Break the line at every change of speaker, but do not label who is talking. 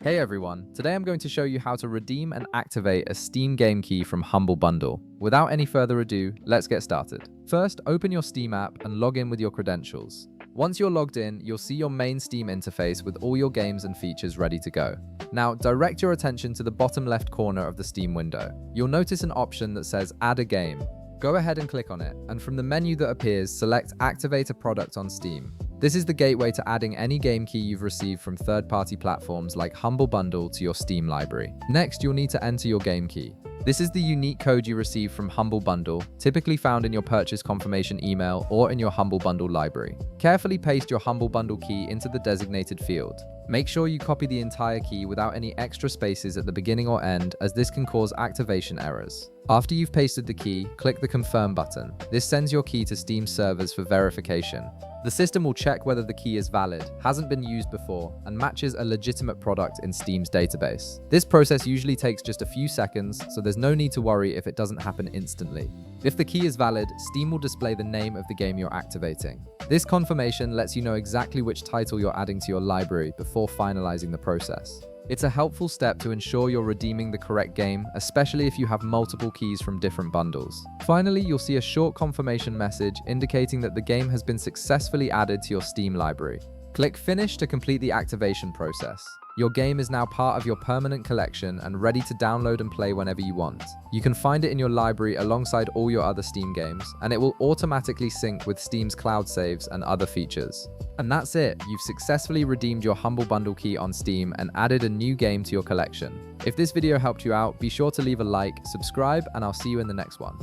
Hey everyone, today I'm going to show you how to redeem and activate a Steam game key from Humblebundle. Without any further ado, let's get started. First, open your Steam app and log in with your credentials. Once you're logged in, you'll see your main Steam interface with all your games and features ready to go. Now, direct your attention to the bottom left corner of the Steam window. You'll notice an option that says Add a Game. Go ahead and click on it, and from the menu that appears, select Activate a Product on Steam. This is the gateway to adding any game key you've received from third-party platforms like Humblebundle to your Steam library. Next, you'll need to enter your game key. This is the unique code you receive from Humblebundle, typically found in your purchase confirmation email or in your Humblebundle library. Carefully paste your Humblebundle key into the designated field. Make sure you copy the entire key without any extra spaces at the beginning or end, as this can cause activation errors. After you've pasted the key, click the Confirm button. This sends your key to Steam servers for verification. The system will check whether the key is valid, hasn't been used before, and matches a legitimate product in Steam's database. This process usually takes just a few seconds, so there's no need to worry if it doesn't happen instantly. If the key is valid, Steam will display the name of the game you're activating. This confirmation lets you know exactly which title you're adding to your library before finalizing the process. It's a helpful step to ensure you're redeeming the correct game, especially if you have multiple keys from different bundles. Finally, you'll see a short confirmation message indicating that the game has been successfully added to your Steam library. Click Finish to complete the activation process. Your game is now part of your permanent collection and ready to download and play whenever you want. You can find it in your library alongside all your other Steam games, and it will automatically sync with Steam's cloud saves and other features. And that's it, you've successfully redeemed your Humblebundle key on Steam and added a new game to your collection. If this video helped you out, be sure to leave a like, subscribe, and I'll see you in the next one.